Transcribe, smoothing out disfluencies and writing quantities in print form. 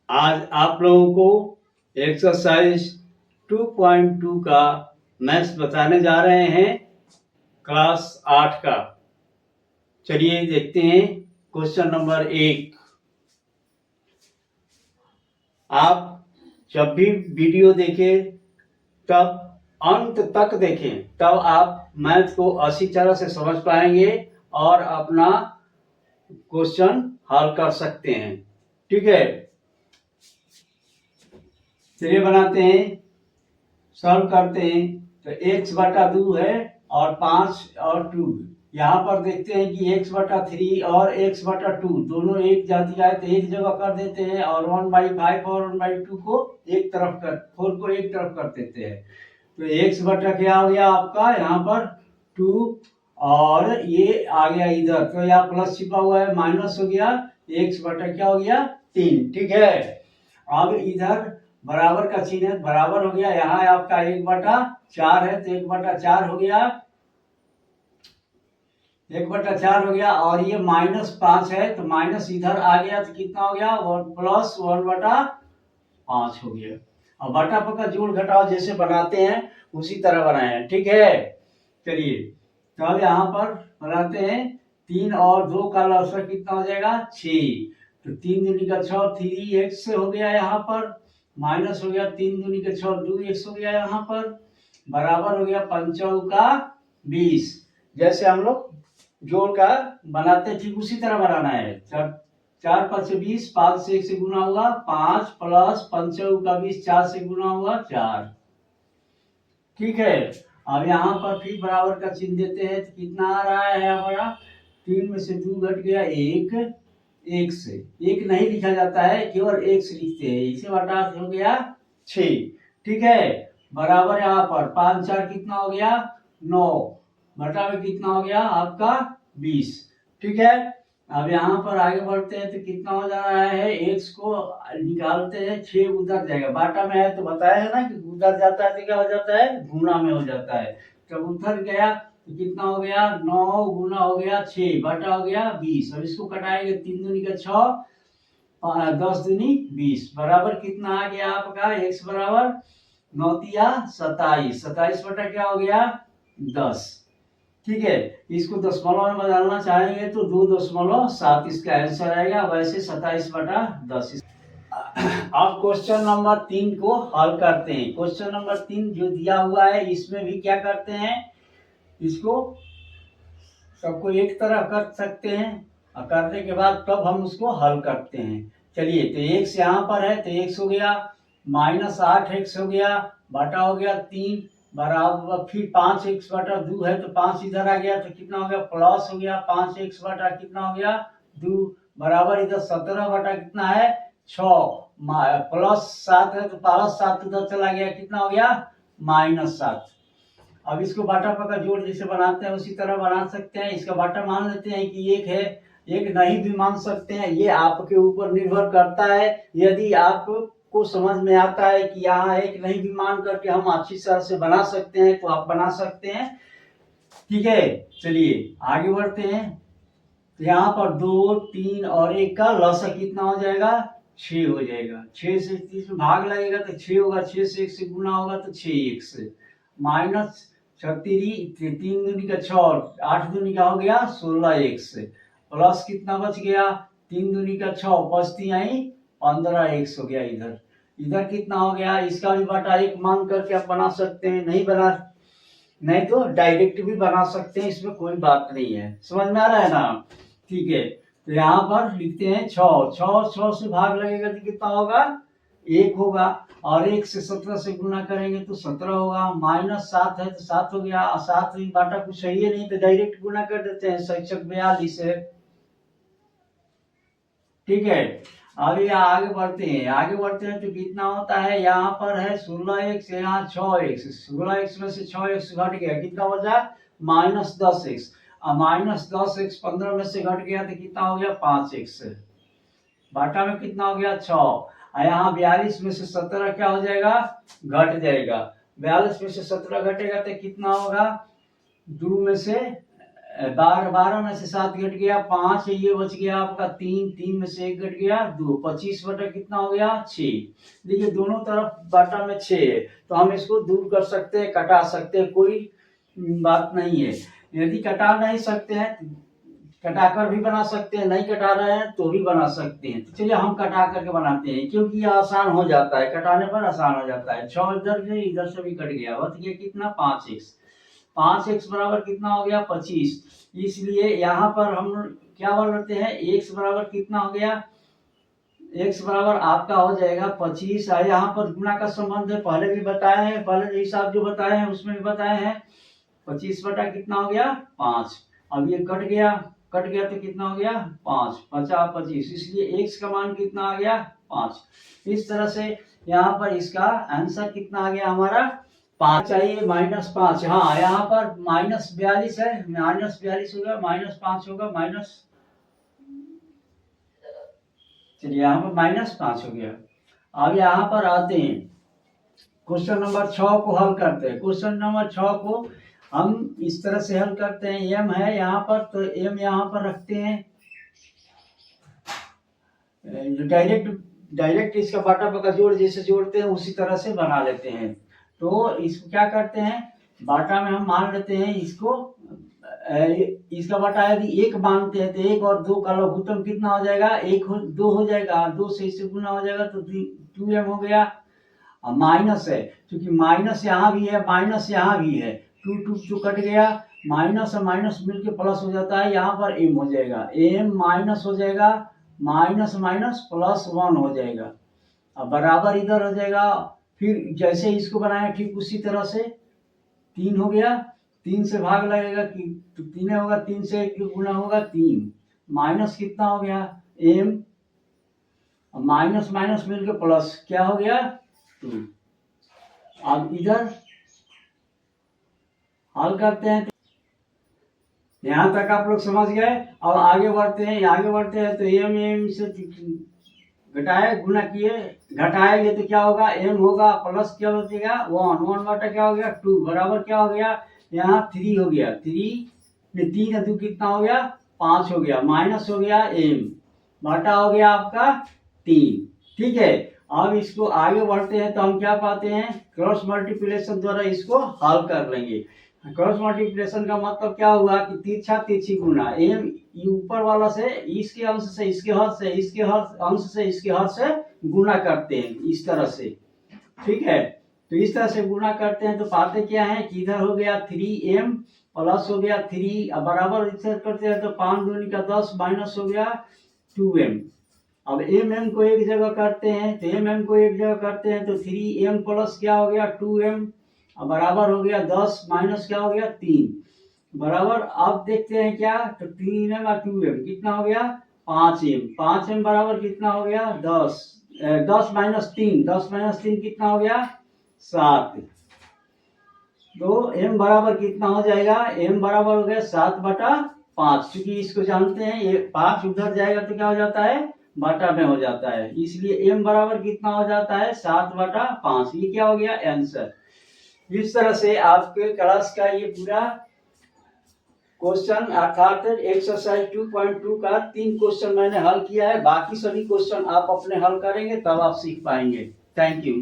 आज आप लोगों को एक्सरसाइज 2.2 का मैथ्स बताने जा रहे हैं, क्लास 8 का। चलिए देखते हैं क्वेश्चन नंबर 1। आप जब भी वीडियो देखें तब अंत तक देखें, तब आप मैथ को अच्छी तरह से समझ पाएंगे और अपना क्वेश्चन हल कर सकते हैं। ठीक है, चलिए बनाते हैं, सॉल्व करते हैं। तो x बटा 2 है और 5 और 2। यहाँ पर देखते हैं कि x बटा 3 और x बटा 2 दोनों एक जाति आए तो एक जगह कर देते हैं, और 1/5 और 1/2 को एक तरफ कर, 4 को एक तरफ कर देते हैं। तो x बटा क्या हो गया आपका यहाँ पर 2, और ये आ गया इधर, तो यहाँ प्लस छिपा हुआ है, माइनस हो गया, x बटा क्या हो गया 3। ठीक है, अब इधर बराबर का चिन्ह है, बराबर हो गया, यहाँ आपका 1/4 है तो 1/4 हो गया, 1/4 हो गया, और ये -5 है तो माइनस इधर आ गया तो कितना हो गया, प्लस 1/5 हो गया। अब बटा का जोड़ घटाव जैसे बनाते हैं उसी तरह बनाए हैं। ठीक है, चलिए तो अब यहाँ पर बनाते हैं, 3 और 2 का लसर कितना हो जाएगा 6, तो 3 दूनी का 6, 3x हो गया, यहाँ पर माइनस हो गया 3 दूनी का 6, 2x हो गया, यहाँ पर बराबर हो गया 5 का 20। जैसे हम लोग जोड़ का बनाते हैं ठीक उसी तरह बनाना है। 4 5 20, 5 से 1 से गुना हुआ 5, प्लस 5 का 20, 4 से गुना हुआ 4। ठीक है, अब यहाँ पर फिर बराबर का चिन्ह देते हैं तो कितना आ रहा है हमारा, 3 में से 2 घट गया 1, 1 से 1 नहीं लिखा जाता है, केवल 1 से लिखते हैं, इसे बटा हो गया 6। ठीक है, बराबर यहाँ पर 5 4 कितना हो गया 9, बटा में कितना हो गया आपका 20। ठीक है, अब यहाँ पर आगे बढ़ते हैं तो कितना हो जा रहा है, x को निकालते हैं, 6 उधर जाएगा, बाटा में है तो बताया है ना कि उधर जाता है तो क्या हो जाता है, गुना में हो जाता है। जब उधर गया तो कितना हो गया 9 गुना हो गया 6, बटा हो गया 20। अब इसको कटाएंगे, 3 दूनी का 6, 10 दूनी 20, बराबर कितना आ गया आपका, x बराबर 9 तिया 27, 27 बटा क्या हो गया 10। ठीक है, इसको दशमलव में बदलना चाहेंगे तो 2.7 इसका आंसर आएगा, वैसे 27/10। अब क्वेश्चन नंबर 3 को हल करते हैं। क्वेश्चन नंबर 3 जो दिया हुआ है इसमें भी क्या करते हैं, इसको सबको एक तरह कर सकते हैं, और करने के बाद तब हम उसको हल करते हैं। चलिए, तो x यहाँ पर है तो x हो गया -8x हो गया, बटा हो गया 3, बराबर फिर 5x बटा 2 है तो 5 इधर आ गया तो कितना हो गया, प्लस हो गया 5x बटा कितना हो गया 2, बराबर इधर 17 बटा कितना है 6, प्लस 7 है तो प्लस 7 उधर चला गया, कितना हो गया -7। अब इसको बाटा पका जोड़ जैसे बनाते हैं उसी तरह बना सकते हैं। इसका बाटा मान लेते हैं कि 1 है, 1 नहीं भी मान सकते हैं, ये आपके ऊपर निर्भर करता है। यदि आपको समझ में आता है कि यहाँ 1 नहीं भी मान करके हम अच्छी तरह से बना सकते हैं तो आप बना सकते हैं। ठीक है, चलिए आगे बढ़ते हैं। तो यहाँ पर 2 3 और 1 का लसा कितना हो जाएगा 6 हो जाएगा, 6 से 30 में भाग लगेगा तो 6 होगा, 6 से 1 से गुना होगा तो 6x, माइनस 36, 3 दूनी का 6, 8 दूनी का हो गया 16x, प्लस कितना बच गया 3 दूनी का 6, बचती आई 15x हो गया। इधर इधर कितना हो गया, इसका भी बटा 1 मान करके आप बना सकते हैं, नहीं तो डायरेक्ट भी बना सकते हैं, इसमें कोई बात नहीं है। समझ में आ रहा है ना। ठीक है, तो यहाँ पर लिखते हैं 6 से भाग लगेगा तो कितना होगा 1 होगा, और 1 से 17 से गुना करेंगे तो 17 होगा, -7 है तो 7 हो गया, 7 बाटा कुछ सही है नहीं तो डायरेक्ट गुना कर देते हैं, 42 है। ठीक है, अब ये आगे बढ़ते हैं तो कितना होता है, यहाँ पर है 16x, यहाँ 6x, 16x में से 6x घट गया, कितना बचा -10x, और -10x 15 में से घट गया तो कितना हो गया 5x, बाटा में कितना हो गया 6, और यहाँ 42 में से 17 क्या हो जाएगा घट जाएगा, 42 में से 17 घटेगा तो कितना होगा 2 में से 12 12 में से 7 घट गया 5 है, ये बच गया आपका 3 3 में से 1 घट गया 2, 25 बटा कितना हो गया 6। देखिए दोनों तरफ बटा में 6 है, तो हम इसको दूर कर सकते हैं, कटा सकते हैं, कोई बात नहीं है। यदि कटा नहीं सकते हैं कटाकर भी बना सकते हैं, नहीं कटा रहे हैं तो भी बना सकते हैं। तो चलिए हम कटा करके बनाते हैं, क्योंकि ये आसान हो जाता है, कटाने पर आसान हो जाता है। 6 इधर से भी कट गया, बच गया कितना 5x। 5x बराबर कितना हो गया 25। इसलिए यहाँ पर हम क्या बोल रहे हैं, x बराबर कितना हो गया, x बराबर आपका हो जाएगा 25। यहाँ पर गुणा का संबंध है, पहले भी बताए हैं, पहले हिसाब जो बताए हैं उसमें भी बताए हैं। 25 बटा कितना हो गया 5। अब ये कट गया तो कितना हो गया 5 बचा 25, इसलिए x का मान कितना आ गया 5। इस तरह से यहाँ पर इसका आंसर कितना आ गया हमारा 5 चाहिए, -5। हाँ यहाँ पर -42 है, -42 होगा, -5 होगा, चलिए यहाँ पर -5 हो गया। अब यहाँ पर आते हैं, क्वेश्चन नंबर 6 को हल करते हैं। क्वेश्चन नंबर 6 को हम इस तरह से हल करते हैं, m है यहाँ पर, तो m यहाँ पर रखते हैं, डायरेक्ट इसका बाटा बका जोड़ जैसे जोड़ते हैं उसी तरह से बना लेते हैं। तो इसको क्या करते हैं, बाटा में हम मान लेते हैं इसको, इसका बाटा यदि 1 मानते हैं तो 1 और 2 का लघुत्तम कितना हो जाएगा 2 हो जाएगा, 2 से इससे गुना हो जाएगा तो 2m हो गया। माइनस है, क्योंकि माइनस यहाँ भी है माइनस यहाँ भी है, 2 कट गया, माइनस और माइनस मिलके प्लस हो जाता है, यहाँ पर m हो जाएगा, m माइनस हो जाएगा, माइनस माइनस +1 हो जाएगा। अब बराबर इधर हो जाएगा, फिर जैसे इसको बनाए ठीक उसी तरह से 3 हो गया, 3 से भाग लगेगा कि तो 3 होगा, 3 से 1 गुना होगा 3, माइनस कितना हो गया m, माइनस माइनस मिलके प्लस क्या हो गया 2। अब इधर हल करते हैं, यहाँ तक आप लोग समझ गए। अब आगे बढ़ते हैं तो m से घटाए गुना किए, घटाएंगे तो क्या होगा m होगा, प्लस क्या बचेगा 1 बटा क्या हो गया 2 बराबर क्या हो गया, यहाँ 3 हो गया, 3 2 कितना हो गया 5 हो गया, माइनस हो गया m बटा हो गया आपका 3। ठीक है, अब इसको आगे बढ़ते हैं तो हम क्या पाते हैं, क्रॉस मल्टीप्लिकेशन द्वारा इसको हल कर लेंगे। क्रॉस मल्टीप्लिकेशन का मतलब क्या हुआ कि तिरछा तिरछी गुना, m ऊपर वाला से इसके अंश से इसके हर से, इसके हर अंश से इसके हर से गुना करते हैं इस तरह से। ठीक है, तो इस तरह से गुना करते हैं तो पाते क्या है कि इधर हो गया 3m प्लस हो गया 3, अब बराबर इधर करते हैं तो 5 दूनी का 10 माइनस हो गया 2m। अब m को एक जगह करते हैं तो m को एक जगह करते हैं तो 3m प्लस क्या हो गया 2m, अब बराबर हो गया 10 माइनस क्या हो गया 3 बराबर। अब देखते हैं क्या, तो 3m और 2m कितना हो गया 5m बराबर कितना हो गया 10, 10 माइनस 3 कितना हो गया 7। तो m बराबर कितना हो जाएगा, m बराबर हो गया 7/5, क्योंकि इसको जानते हैं ये 5 उधर जाएगा तो क्या हो जाता है बटा में हो जाता है, इसलिए m बराबर कितना हो जाता है 7/5। ये क्या हो गया आंसर। इस तरह से आपके क्लास का ये पूरा क्वेश्चन अर्थात एक्सरसाइज 2.2 का 3 क्वेश्चन मैंने हल किया है। बाकी सभी क्वेश्चन आप अपने हल करेंगे तब आप सीख पाएंगे। Thank you.